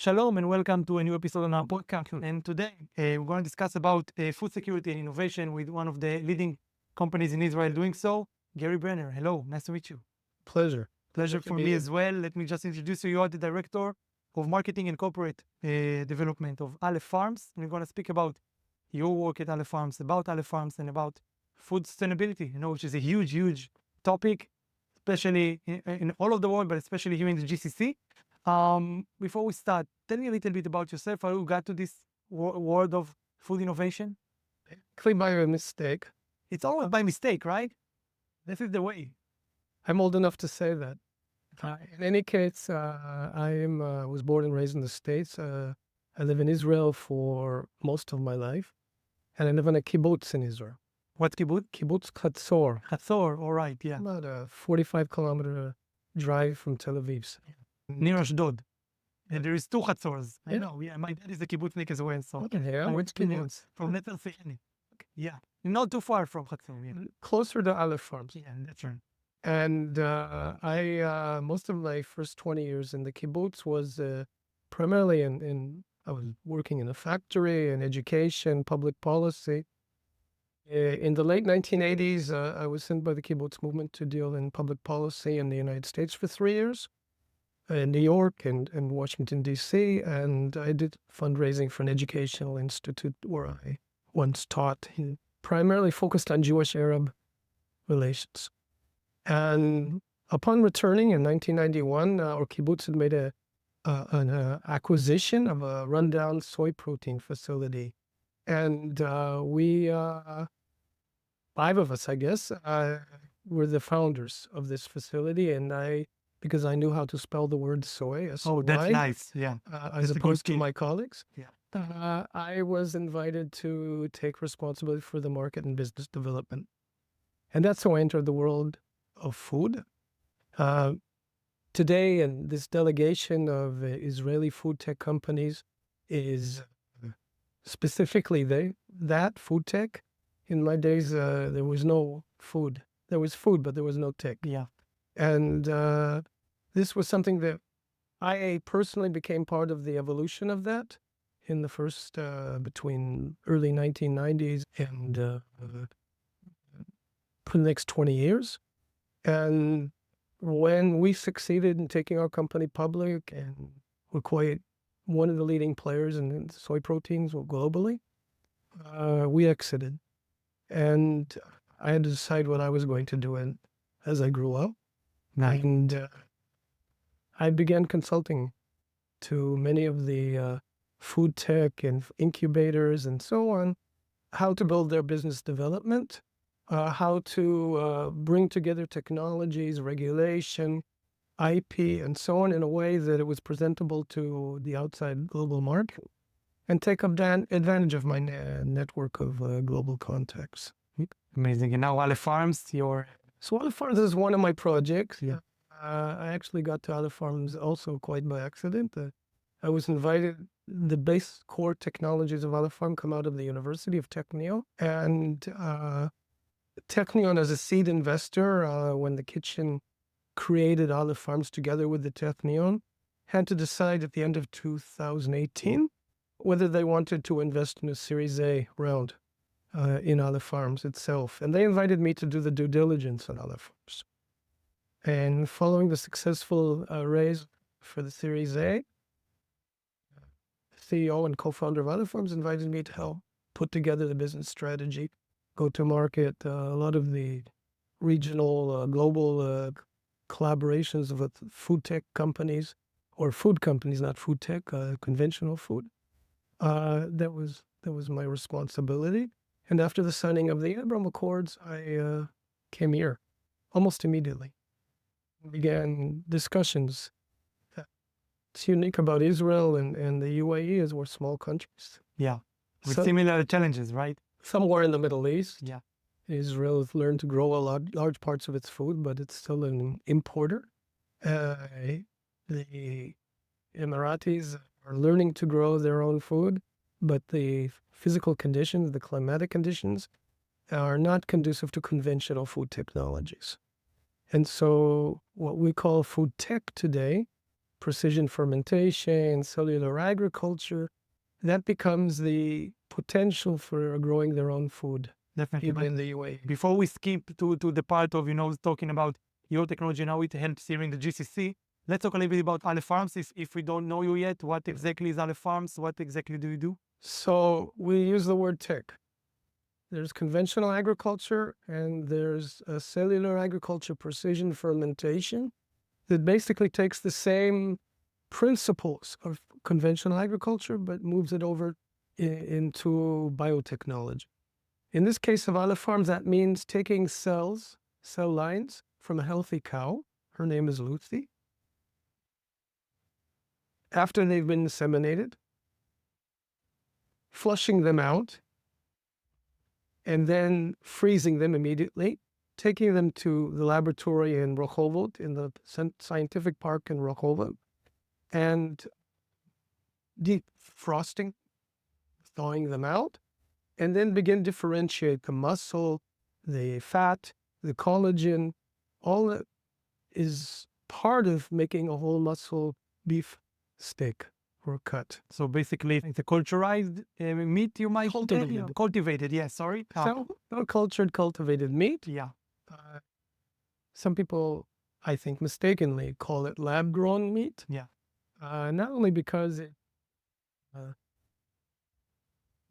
Shalom and welcome to a new episode on our podcast. And today we're going to discuss about food security and innovation with one of the leading companies in Israel doing so, Garry Brenner. Hello, nice to meet you. Pleasure. Pleasure for me as well. Let me just introduce you. You are the director of marketing and corporate development of Aleph Farms. And we're going to speak about your work at Aleph Farms, and about food sustainability, which is a huge topic, especially in all of the world, but especially here in the GCC. Before we start, tell me a little bit about yourself, how you got to this world of food innovation. Actually, by a mistake. It's always by mistake, right? This is the way. I'm old enough to say that. In any case, I was born and raised in the States. I live in Israel for most of my life, and I live in a kibbutz in Israel. What kibbutz? Kibbutz Chatzor. Chatzor, all right, yeah. About a 45-kilometer drive from Tel Aviv. Near Ashdod. And there is two Chatzors. Yeah. I know, yeah. My dad is a kibbutznik as well, so. Yeah, which kibbutz? From Netzer Seheni. Yeah. Not too far from Chatzor, yeah. Closer to Aleph Farms. Yeah, that's right. And I most of my first 20 years in the kibbutz was primarily I was working in a factory, in education, public policy. In the late 1980s, I was sent by the kibbutz movement to deal in public policy in the United States for 3 years, in New York and Washington, D.C., and I did fundraising for an educational institute where I once taught, primarily focused on Jewish-Arab relations. And upon returning in 1991, our kibbutz had made an acquisition of a rundown soy protein facility. And we, 5 of us, I guess, were the founders of this facility. And because I knew how to spell the word soy, S-O-Y, Oh, that's nice, yeah. as opposed to my colleagues, Yeah. I was invited to take responsibility for the market and business development. And that's how I entered the world of food. Today, and this delegation of Israeli food tech companies is specifically that food tech. In my days, there was no food. There was food, but there was no tech. Yeah. And this was something that I personally became part of the evolution of that in the first, between early 1990s and for the next 20 years. And when we succeeded in taking our company public and we're quite one of the leading players in soy proteins globally, we exited. And I had to decide what I was going to do as I grew up. Nice. And I began consulting to many of the food tech and incubators and so on, how to build their business development, how to bring together technologies, regulation, IP, and so on in a way that it was presentable to the outside global market and take advantage of my network of global contacts. Amazing. And now Aleph Farms, So Aleph Farms is one of my projects. Yeah. I actually got to Aleph Farms also quite by accident. I was invited. The base core technologies of Aleph Farm come out of the University of Technion. And Technion, as a seed investor, when the kitchen created Aleph Farms together with the Technion, had to decide at the end of 2018 whether they wanted to invest in a Series A round in Aleph Farms itself. And they invited me to do the due diligence on Aleph Farms. And following the successful raise for the Series A, CEO and co-founder of Aleph Farms invited me to help put together the business strategy, go to market, a lot of the regional, global collaborations with food tech companies, or food companies, not food tech, conventional food. That was my responsibility. And after the signing of the Abraham Accords, I came here almost immediately. Began discussions. It's unique about Israel and the UAE is we're small countries. Yeah. With similar challenges, right? Somewhere in the Middle East. Yeah. Israel has learned to grow large parts of its food, but it's still an importer. The Emiratis are learning to grow their own food, but the physical conditions, the climatic conditions, are not conducive to conventional food technologies. And so what we call food tech today precision fermentation, cellular agriculture, that becomes the potential for growing their own food, Definitely. even But in the UAE. before we skip to the part of, talking about your technology and how it helps here in the GCC, let's talk a little bit about Aleph Farms. If we don't know you yet, what exactly is Aleph Farms? What exactly do you do? So we use the word tech. There's conventional agriculture and there's a cellular agriculture precision fermentation that basically takes the same principles of conventional agriculture but moves it over into biotechnology. In this case of Aleph Farms, that means taking cell lines from a healthy cow. Her name is Lucy. After they've been inseminated, flushing them out, and then freezing them immediately, taking them to the laboratory in Rehovot, in the scientific park in Rehovot, and defrosting, thawing them out, and then begin to differentiate the muscle, the fat, the collagen. All that is part of making a whole muscle beef steak or cut. So basically, it's a culturized meat, you might Cultivated. Cultivated, yes, sorry. So, cultured, cultivated meat. Yeah. Some people, I think, mistakenly call it lab-grown meat. Yeah. Not only because it,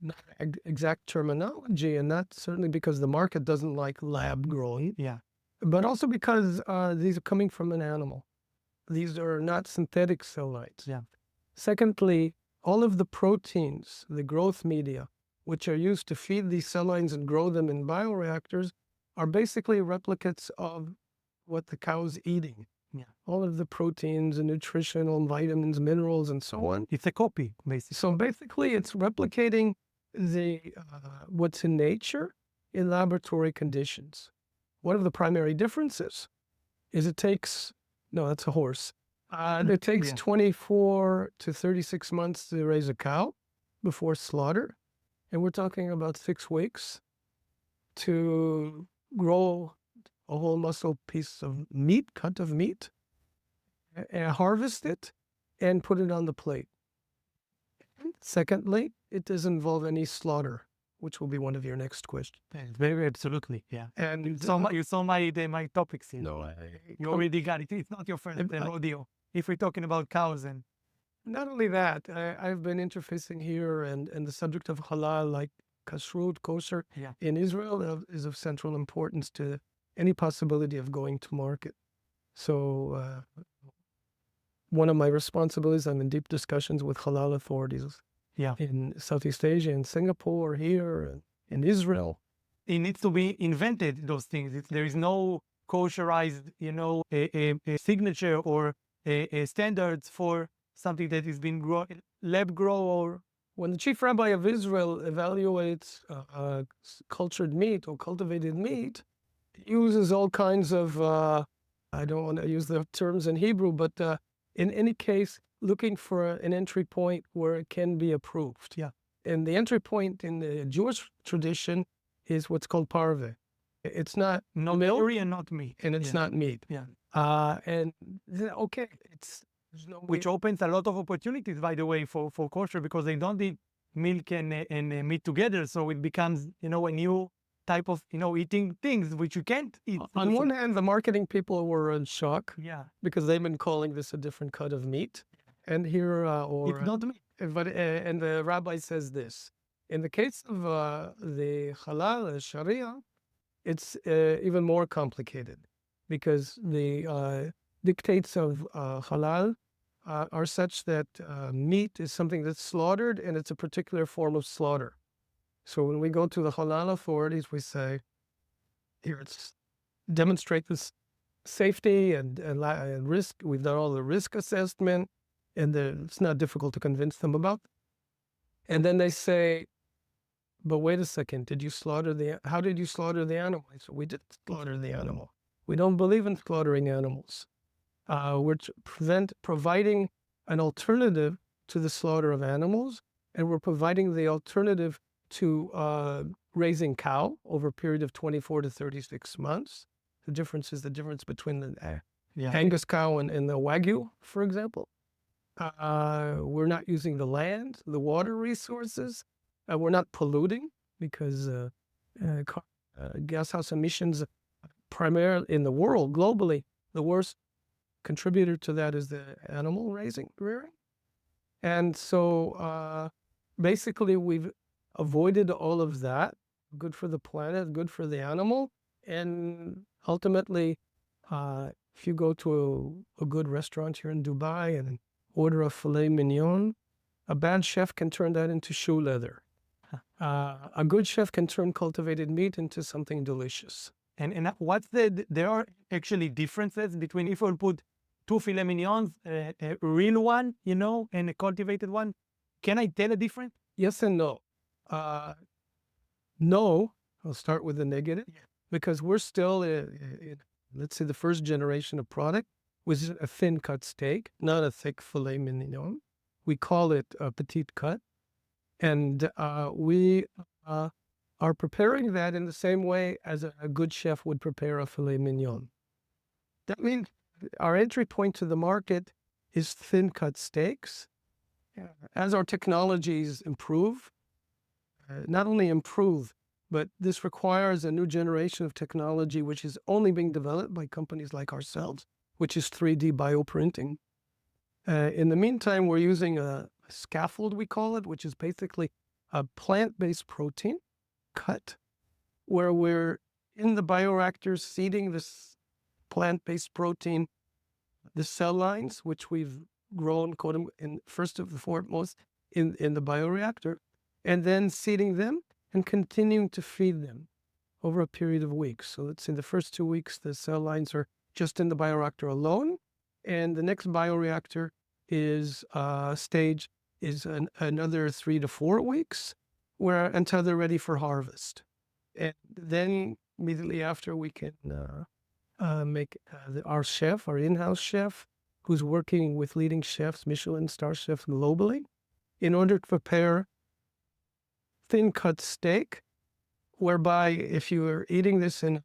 not exact terminology, and not certainly because the market doesn't like lab-grown, Yeah. but also because these are coming from an animal. These are not synthetic cell lines. Yeah. Secondly, all of the proteins, the growth media, which are used to feed these cell lines and grow them in bioreactors, are basically replicates of what the cow's eating. Yeah. All of the proteins and nutritional vitamins, minerals, and so on. It's a copy, basically. So basically, it's replicating the what's in nature in laboratory conditions. One of the primary differences is it takes, no, that's a horse. It takes 24 to 36 months to raise a cow before slaughter. And we're talking about 6 weeks to grow a whole muscle piece of meat, cut of meat, and harvest it and put it on the plate. Secondly, it doesn't involve any slaughter, which will be one of your next questions. Very absolutely, yeah. And you saw my topics here. No, You already got it. It's not your first rodeo. If we're talking about cows and not only that, I've been interfacing here and the subject of halal, like kashrut, kosher, in Israel is of central importance to any possibility of going to market. So one of my responsibilities, I'm in deep discussions with halal authorities in Southeast Asia, in Singapore, here, and in Israel. It needs to be invented, those things. There is no kosherized, a signature or a standards for something that is being lab grow. Or when the chief rabbi of Israel evaluates cultured meat or cultivated meat, he uses all kinds of, I don't want to use the terms in Hebrew, but in any case, looking for an entry point where it can be approved. Yeah. And the entry point in the Jewish tradition is what's called parve. It's not milk and not meat. And it's not meat. Yeah. And okay, there's no which opens a lot of opportunities, by the way, for kosher, because they don't eat milk and meat together. So it becomes, a new type of, eating things which you can't eat. On one hand, the marketing people were in shock. Yeah. Because they've been calling this a different cut of meat. And here, it's not meat. But and the rabbi says this. In the case of the halal, the Sharia, it's even more complicated because the dictates of halal are such that meat is something that's slaughtered and it's a particular form of slaughter. So when we go to the halal authorities, we say, here, it's demonstrate this safety and risk. We've done all the risk assessment, and it's not difficult to convince them about. And then they say, but wait a second, how did you slaughter the animal? I said, we didn't slaughter the animal. We don't believe in slaughtering animals. We're providing an alternative to the slaughter of animals, and we're providing the alternative to raising cow over a period of 24 to 36 months. The difference is the difference between the Angus cow and the Wagyu, for example. We're not using the land, the water resources. We're not polluting because gas house emissions, primarily in the world, globally, the worst contributor to that is the animal rearing. And so basically we've avoided all of that. Good for the planet, good for the animal. And ultimately, if you go to a good restaurant here in Dubai and order a filet mignon, a bad chef can turn that into shoe leather. A good chef can turn cultivated meat into something delicious. And what's there are actually differences between if we'll put two filet mignons, a real one, and a cultivated one. Can I tell a difference? Yes and no. No, I'll start with the negative, Yeah. because we're still, let's say, the first generation of product was a thin cut steak, not a thick filet mignon. We call it a petite cut. And we are preparing that in the same way as a good chef would prepare a filet mignon. That means our entry point to the market is thin cut steaks. As our technologies improve, not only improve, but this requires a new generation of technology which is only being developed by companies like ourselves, which is 3D bioprinting. In the meantime, we're using a scaffold, we call it, which is basically a plant-based protein cut, where we're in the bioreactors seeding this plant-based protein, the cell lines, which we've grown, in first of the foremost, in the bioreactor, and then seeding them and continuing to feed them over a period of weeks. So let's say the first 2 weeks, the cell lines are just in the bioreactor alone, and the next bioreactor is stage is another 3 to 4 weeks, until they're ready for harvest. And then immediately after, we can make our in-house chef, who's working with leading chefs, Michelin star chefs globally, in order to prepare thin cut steak, whereby if you are eating this in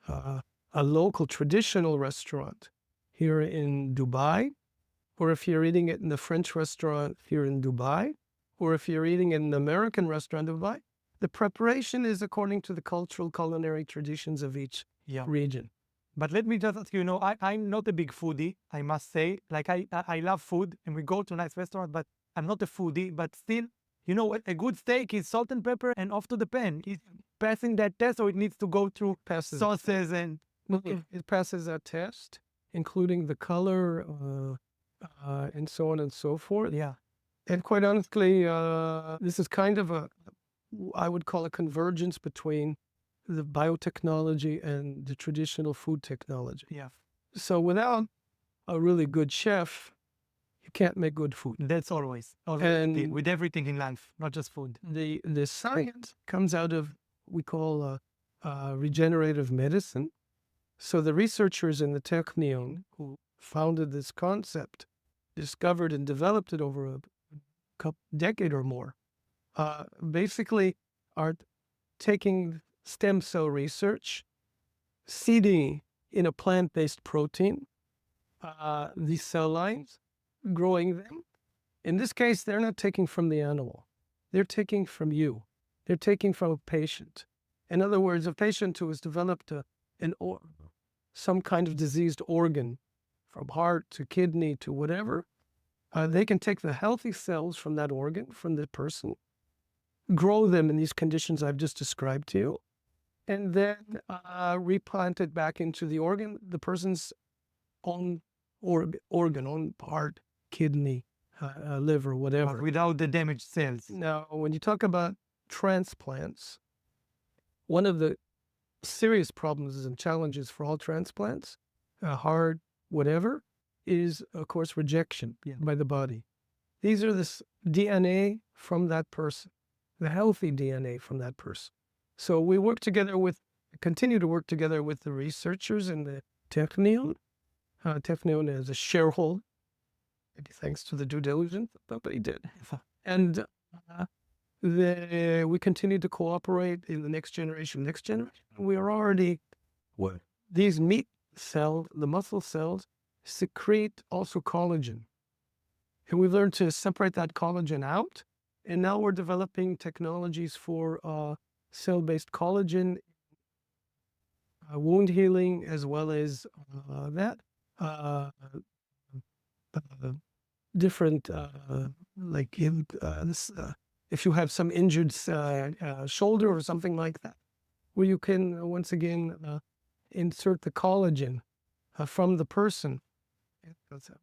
a local traditional restaurant here in Dubai, or if you're eating it in the French restaurant here in Dubai, or if you're eating it in the American restaurant in Dubai, the preparation is according to the cultural culinary traditions of each region. But let me just ask you, I'm not a big foodie, I must say. Like, I love food, and we go to a nice restaurant, but I'm not a foodie. But still, a good steak is salt and pepper and off to the pan. It's passing that test, or it needs to go through sauces and... It passes that test, including the color and so on and so forth. Yeah. And quite honestly, this is kind of I would call a convergence between the biotechnology and the traditional food technology. Yeah. So without a really good chef, you can't make good food. That's always And with everything in life, not just food. The science comes out of we call regenerative medicine. So the researchers in the Technion who founded this concept, discovered and developed it over a decade or more, basically are taking stem cell research, seeding in a plant-based protein, these cell lines, growing them. In this case, they're not taking from the animal. They're taking from you. They're taking from a patient. In other words, a patient who has developed some kind of diseased organ, from heart to kidney to whatever, they can take the healthy cells from that organ, from the person, grow them in these conditions I've just described to you, and then replant it back into the organ, the person's own organ, own heart, kidney, liver, whatever. But without the damaged cells. Now, when you talk about transplants, one of the serious problems and challenges for all transplants, heart, whatever, is, of course, rejection by the body. These are this DNA from that person, the healthy DNA from that person. So we continue to work together with the researchers in the Technion. Technion is a shareholder, thanks to the due diligence that they did. And we continue to cooperate in the next generation. We are already, these meat cells, the muscle cells, secrete also collagen. And we've learned to separate that collagen out. And now we're developing technologies for cell-based collagen, wound healing, as well as that. Uh, uh, Different, like if you have some injured shoulder or something like that, where you can once again insert the collagen from the person.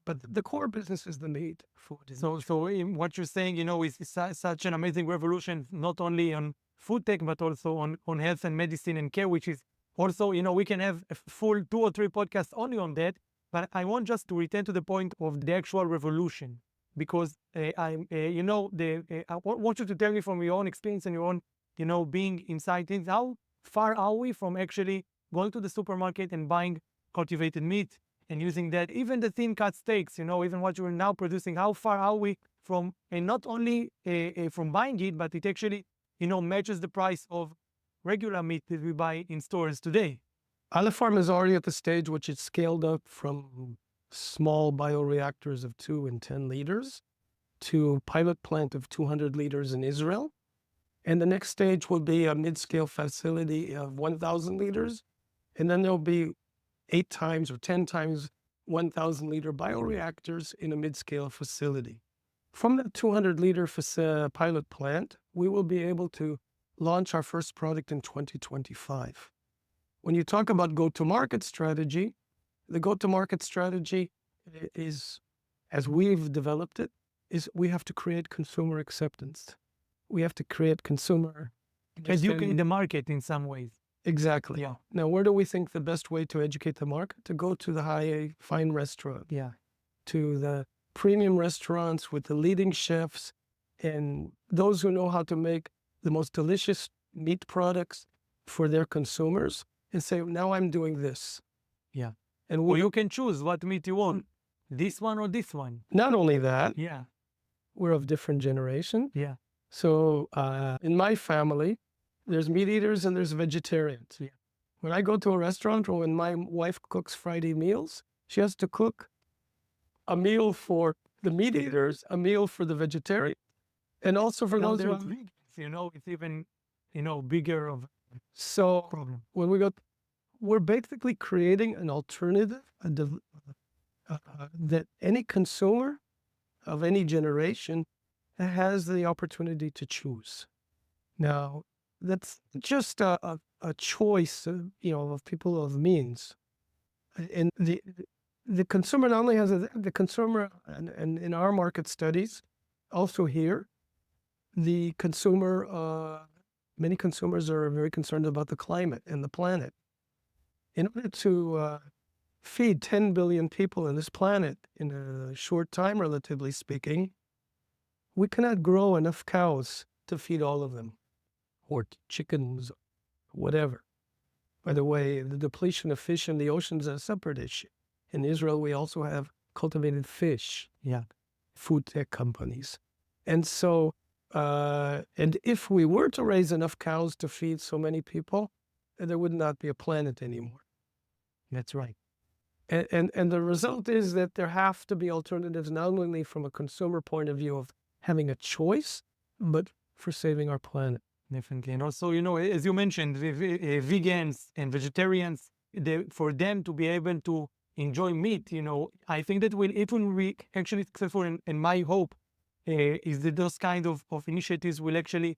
But the core business is the meat food. What you're saying, is such an amazing revolution, not only on food tech, but also on health and medicine and care, which is also, we can have a full 2 or 3 podcasts only on that. But I want just to return to the point of the actual revolution, because I want you to tell me from your own experience and your own, being inside things, how far are we from actually going to the supermarket and buying cultivated meat and using that, even the thin cut steaks, even what you're now producing, how far are we from, and not only from buying it, but it actually, matches the price of regular meat that we buy in stores today. Aleph Farm is already at the stage which it's scaled up from small bioreactors of 2 and 10 liters to a pilot plant of 200 liters in Israel. And the next stage will be a mid-scale facility of 1,000 liters. And then there'll be 8 times or 10 times 1,000 liter bioreactors in a mid-scale facility. From that 200-liter pilot plant, we will be able to launch our first product in 2025. When you talk about go-to-market strategy, the go-to-market strategy is, as we've developed it, is we have to create consumer acceptance. We have to create consumer educate the market in some ways. Exactly. Yeah. Now, where do we think the best way to educate the market? To go to the fine restaurant. Yeah. To the premium restaurants with the leading chefs and those who know how to make the most delicious meat products for their consumers, and say, now I'm doing this. Yeah. And or you can choose what meat you want, this one or this one. Not only that, Yeah. we're of different generation. Yeah. So in my family, there's meat eaters and there's vegetarians. Yeah. When I go to a restaurant or when my wife cooks Friday meals, she has to cook a meal for the meat eaters, a meal for the vegetarian, and also for those who are vegans. It's even, bigger of so problem. When we're basically creating an alternative that any consumer of any generation has the opportunity to choose. Now, that's just a choice, of people of means. And the consumer not only has the consumer, and in our market studies, also here, the consumer, many consumers are very concerned about the climate and the planet. In order to feed 10 billion people in this planet in a short time, relatively speaking, we cannot grow enough cows to feed all of them, or chickens, whatever. By the way, the depletion of fish in the oceans is a separate issue. In Israel, we also have cultivated fish, food tech companies. And so, and if we were to raise enough cows to feed so many people, there would not be a planet anymore. That's right. And the result is that there have to be alternatives, not only from a consumer point of view of having a choice, but for saving our planet. Definitely. And also, as you mentioned, vegans and vegetarians, for them to be able to enjoy meat, I think that it will be actually successful. And my hope is that those kind of initiatives will actually,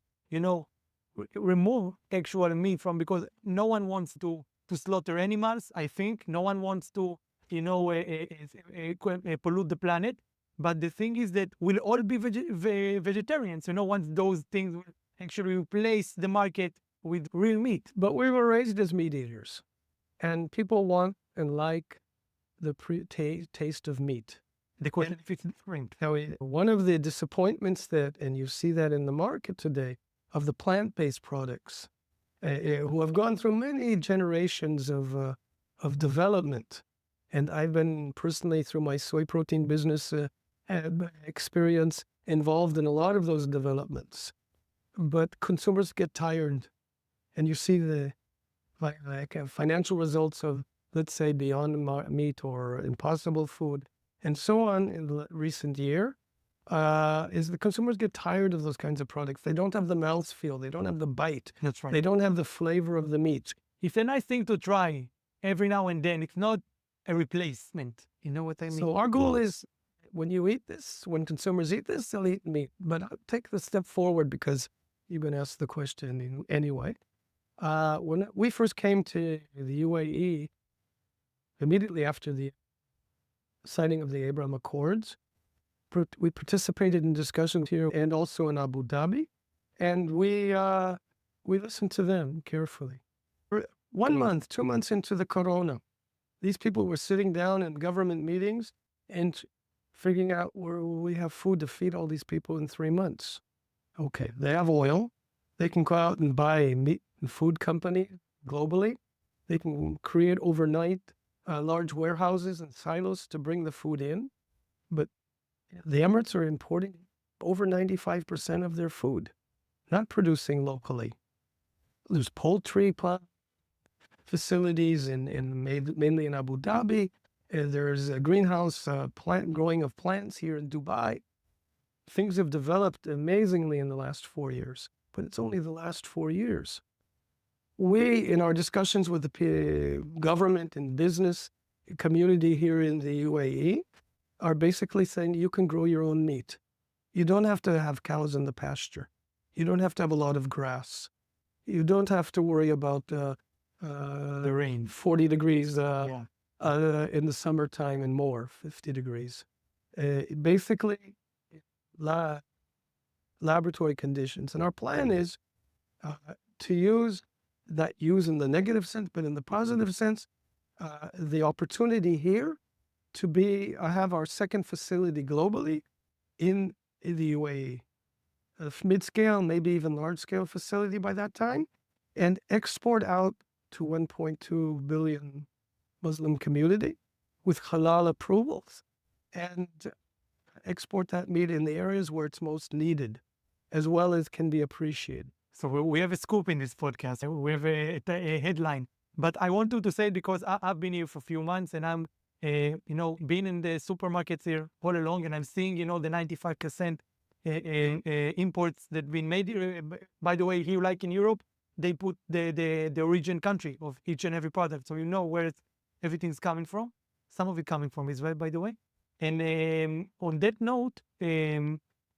remove actual meat from, because no one wants to slaughter animals. I think no one wants to, pollute the planet. But the thing is that we'll all be vegetarians, once those things will actually replace the market with real meat. But we were raised as meat eaters, and people want and like the taste of meat. The question if it's different. Now, one of the disappointments and you see that in the market today, of the plant-based products, who have gone through many generations of development. And I've been personally, through my soy protein business experience, involved in a lot of those developments. But consumers get tired, and you see the financial results of, let's say, Beyond Meat or Impossible Food, and so on in the recent year. is the consumers get tired of those kinds of products. They don't have the mouthfeel. They don't have the bite. That's right. They don't have the flavor of the meat. It's a nice thing to try every now and then. It's not a replacement. You know what I mean? So our goal is when you eat this, when consumers eat this, they'll eat meat. But I'll take the step forward because you've been asked the question anyway. When we first came to the UAE, immediately after the signing of the Abraham Accords, we participated in discussions here and also in Abu Dhabi, and we listened to them carefully. 1 month, 2 months into the corona, these people were sitting down in government meetings and figuring out where we have food to feed all these people in 3 months. Okay, they have oil. They can go out and buy a meat and food company globally. They can create overnight large warehouses and silos to bring the food in. But the Emirates are importing over 95% of their food, not producing locally. There's poultry facilities mainly in Abu Dhabi. There's a greenhouse plant growing of plants here in Dubai. Things have developed amazingly in the last 4 years, but it's only the last 4 years. We, in our discussions with the government and business community here in the UAE, are basically saying you can grow your own meat. You don't have to have cows in the pasture. You don't have to have a lot of grass. You don't have to worry about the rain. 40 degrees Yeah. in the summertime and more, 50 degrees. Basically, laboratory conditions. And our plan is to use in the negative sense, but in the positive sense, the opportunity here to have our second facility globally in the UAE. A mid-scale, maybe even large-scale facility by that time, and export out to 1.2 billion Muslim community with halal approvals, and export that meat in the areas where it's most needed, as well as can be appreciated. So we have a scoop in this podcast. We have a headline. But I wanted to say it because I've been here for a few months and I'm, been in the supermarkets here all along, and I'm seeing, the 95% imports that been made here. By the way, here, like in Europe, they put the origin country of each and every product. So you know where everything's coming from. Some of it coming from Israel, by the way. And on that note,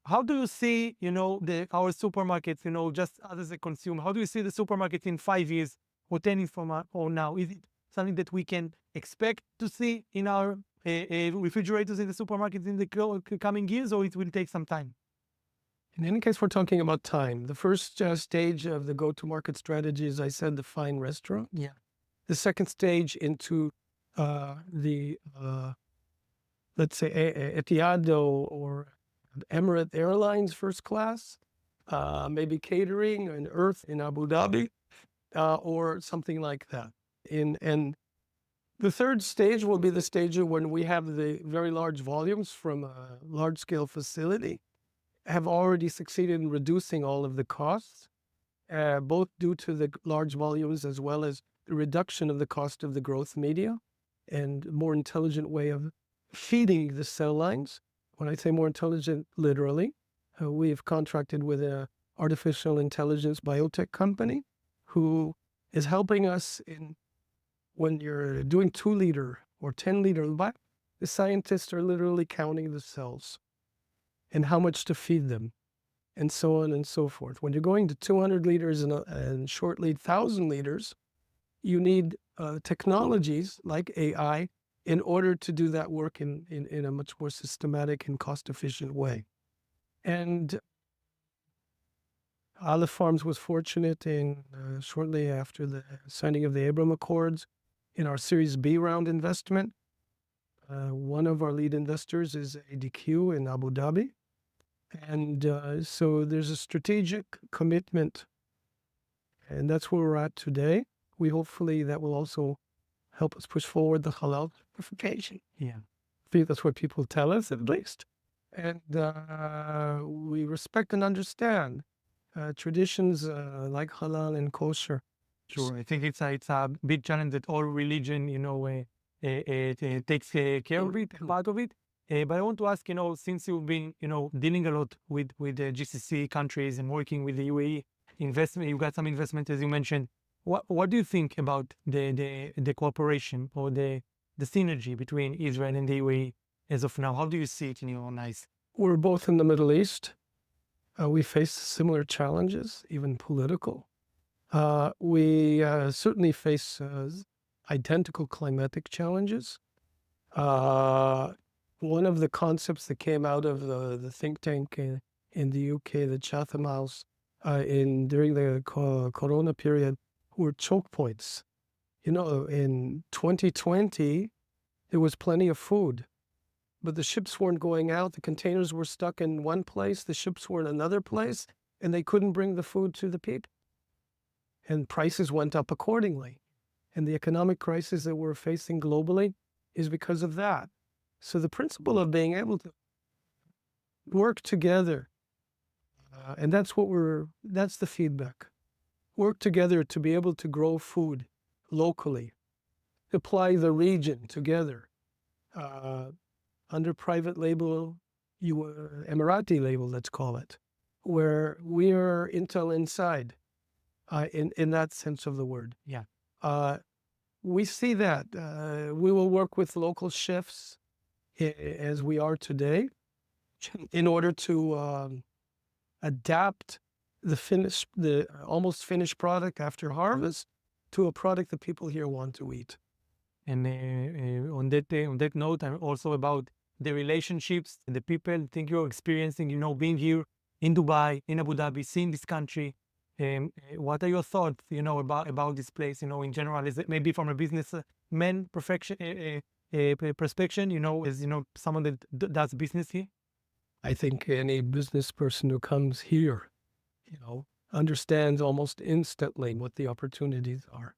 how do you see, our supermarkets, just as a consumer, how do you see the supermarkets in 5 years or 10 years from now? Is it something that we can expect to see in our refrigerators in the supermarkets in the coming years, or it will take some time? In any case, we're talking about time. The first stage of the go-to-market strategy, as I said, the fine restaurant. Yeah. The second stage into the, let's say, Etihad or Emirates Airlines first class, maybe catering and Earth in Abu Dhabi, or something like that. And the third stage will be the stage when we have the very large volumes from a large-scale facility, have already succeeded in reducing all of the costs, both due to the large volumes as well as the reduction of the cost of the growth media and more intelligent way of feeding the cell lines. When I say more intelligent, literally, we have contracted with an artificial intelligence biotech company who is helping us when you're doing 2-liter or 10-liter, the scientists are literally counting the cells and how much to feed them, and so on and so forth. When you're going to 200 liters and shortly 1,000 liters, you need technologies like AI in order to do that work in a much more systematic and cost-efficient way. And Aleph Farms was fortunate in shortly after the signing of the Abraham Accords in our Series B round investment. One of our lead investors is ADQ in Abu Dhabi. And so there's a strategic commitment, and that's where we're at today. Hopefully that will also help us push forward the halal certification. Yeah. I think that's what people tell us, at least. And we respect and understand traditions like halal and kosher. Sure. I think it's a big challenge that all religion, takes care of it, part of it. But I want to ask, since you've been, dealing a lot with the GCC countries and working with the UAE investment, you got some investment, as you mentioned. What do you think about the cooperation or the synergy between Israel and the UAE as of now? How do you see it in your own eyes? We're both in the Middle East. We face similar challenges, even political. We certainly face identical climatic challenges. One of the concepts that came out of the think tank in the UK, the Chatham House, during the Corona period, were choke points. In 2020, there was plenty of food, but the ships weren't going out. The containers were stuck in one place. The ships were in another place, and they couldn't bring the food to the people. And prices went up accordingly. And the economic crisis that we're facing globally is because of that. So the principle of being able to work together, and that's the feedback. Work together to be able to grow food locally, apply the region together, under private label, Emirati label, let's call it, where we are Intel inside, in that sense of the word. Yeah. We see that. We will work with local chefs as we are today in order to adapt the almost finished product after harvest to a product that people here want to eat. And on that note, I'm also about the relationships and the people. I think you're experiencing, being here in Dubai, in Abu Dhabi, seeing this country. What are your thoughts, about this place, in general? Is it maybe from a businessman perspective, as someone that does business here? I think any business person who comes here, understands almost instantly what the opportunities are.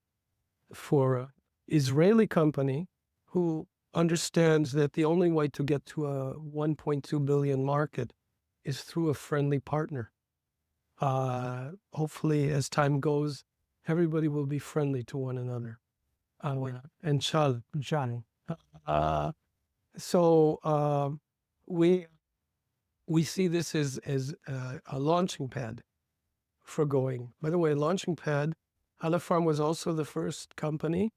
For an Israeli company who understands that the only way to get to a 1.2 billion market is through a friendly partner. Hopefully, as time goes, everybody will be friendly to one another. Inshallah. So we see this as a launching pad for going. By the way, launching pad, Aleph Farm was also the first company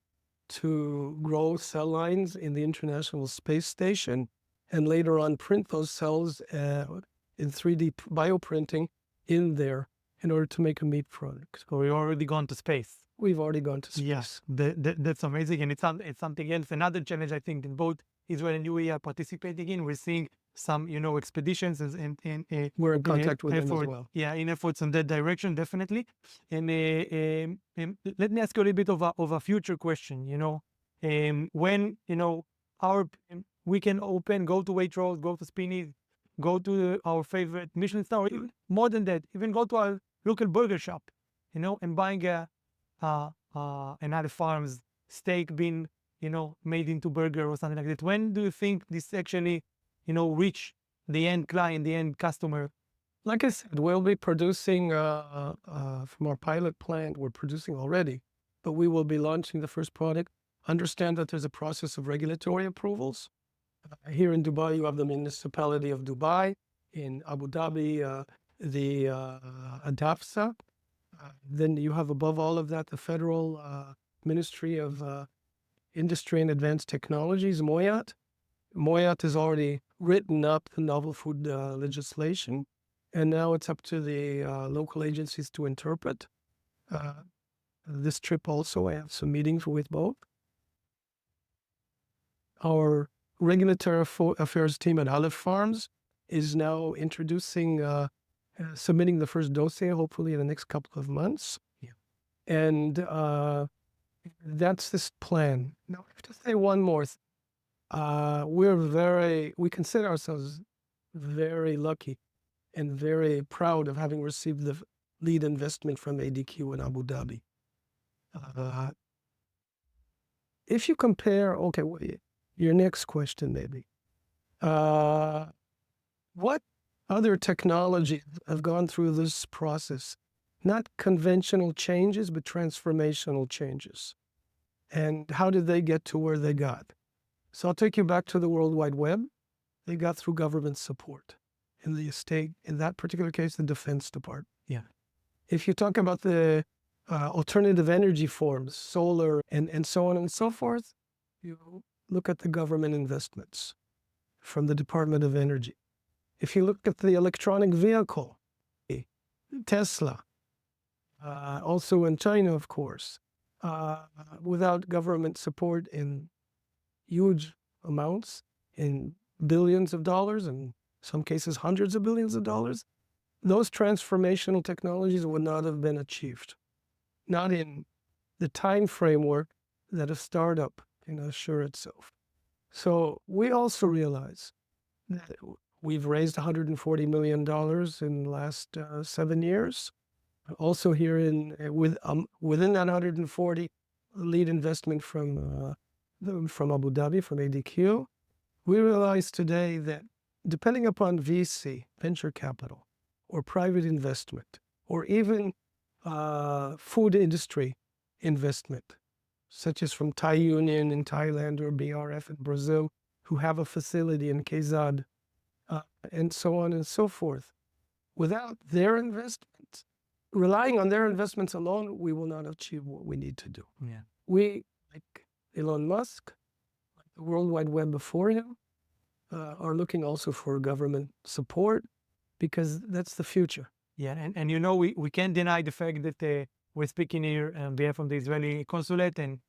to grow cell lines in the International Space Station and later on print those cells in 3D bioprinting in there in order to make a meat product. So we've already gone to space. We've already gone to space. Yes, that's amazing. And it's something else. Another challenge, I think, that both Israel and UAE are participating in. We're seeing some, expeditions and we're in contact with them as well. Yeah, in efforts in that direction, definitely. And let me ask you a little bit of a future question. When we can go to Waitrose, go to Spinneys, go to our favorite Michelin star, or even more than that, even go to our local burger shop, and buying an Aleph Farms steak being, made into burger or something like that. When do you think this actually, reach the end client, the end customer? Like I said, we'll be producing from our pilot plant. We're producing already, but we will be launching the first product. Understand that there's a process of regulatory approvals. Here in Dubai, you have the municipality of Dubai. In Abu Dhabi, the ADAFSA. Then you have above all of that the Federal Ministry of Industry and Advanced Technologies, MOIAT. MOIAT has already written up the novel food legislation, and now it's up to the local agencies to interpret. This trip also, I have some meetings with both. Our regulatory affairs team at Aleph Farms is now submitting the first dossier, hopefully in the next couple of months. Yeah. And that's this plan. Now, I have to say one more thing. We consider ourselves very lucky and very proud of having received the lead investment from ADQ in Abu Dhabi. If you compare, your next question maybe. What other technologies have gone through this process? Not conventional changes, but transformational changes. And how did they get to where they got? So I'll take you back to the World Wide Web. they got through government support in the state, in that particular case, the Defense Department. Yeah. If you talk about the alternative energy forms, solar and so on and so forth, you look at the government investments from the Department of Energy. If you look at the electronic vehicle, Tesla, also in China, of course, without government support in huge amounts, in billions of dollars, in some cases hundreds of billions of dollars, those transformational technologies would not have been achieved. Not in the time framework that a startup can assure itself. So we also realize that we've raised $140 million in the last 7 years. Also here within that 140, lead investment from Abu Dhabi, from ADQ. We realize today that depending upon VC, venture capital, or private investment, or even food industry investment, such as from Thai Union in Thailand or BRF in Brazil, who have a facility in KZAD, and so on and so forth. Without their investments, relying on their investments alone, we will not achieve what we need to do. Yeah. We, like Elon Musk, like the World Wide Web before him, are looking also for government support because that's the future. Yeah, and you know, we can't deny the fact that we're speaking here on behalf of the Israeli consulate, and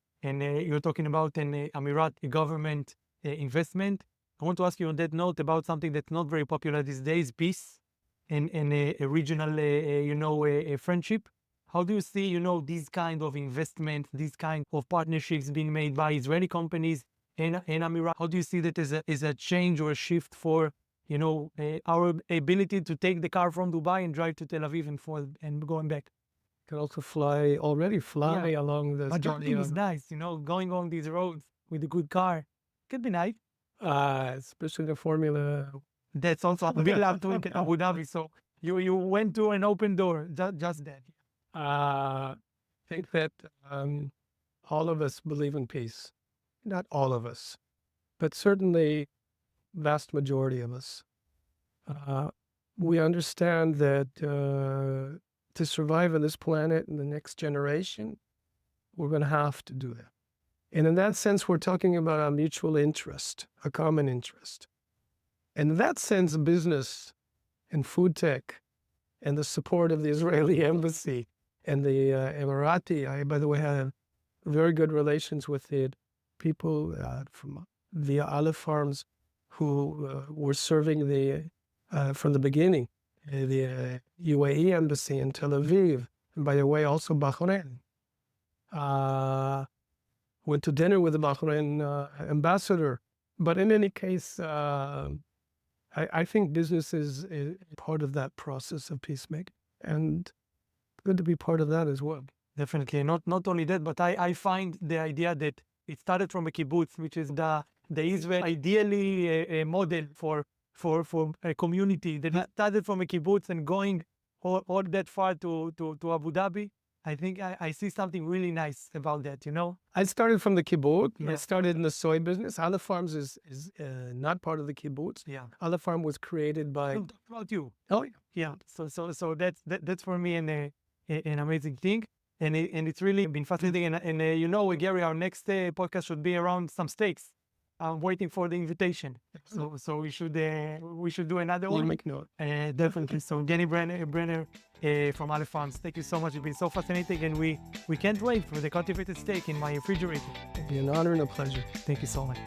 you're talking about an Emirati government investment. I want to ask you on that note about something that's not very popular these days, peace and a regional, a friendship. How do you see, these kind of investments, these kind of partnerships being made by Israeli companies and Emirati? How do you see that as a change or a shift for, our ability to take the car from Dubai and drive to Tel Aviv and going back? Can also fly along the But driving is nice, going on these roads with a good car. Could be nice. especially the Formula. That's also we love to Abu Dhabi. So you went to an open door, just that. I think that all of us believe in peace. Not all of us, but certainly vast majority of us. We understand that to survive on this planet and the next generation, we're going to have to do that. And in that sense, we're talking about a mutual interest, a common interest. And in that sense, business and food tech and the support of the Israeli embassy and the Emirati, I, by the way, have very good relations with the people from via Aleph Farms who were serving from the beginning, the UAE embassy in Tel Aviv, and by the way, also Bahrain. Went to dinner with the Bahrain ambassador. But in any case, I think business is part of that process of peacemaking, and good to be part of that as well. Definitely. Not only that, but I find the idea that it started from a kibbutz, which is the Israel ideally a model for a community that started from a kibbutz and going all that far to Abu Dhabi. I think I see something really nice about that, I started from the kibbutz. Yeah. I started in the soy business. Aleph Farms is not part of the kibbutz. Yeah. Aleph Farm was created by... Talk about you. Oh, yeah. Yeah. So that's for me an amazing thing. And it's really been fascinating. And Gary, our next podcast should be around some steaks. I'm waiting for the invitation. So we should do another one. We'll make note. Definitely. So Garry Brenner from Aleph Farms, thank you so much. It's been so fascinating, and we can't wait for the cultivated steak in my refrigerator. It'd be an honor and a pleasure. Thank you so much.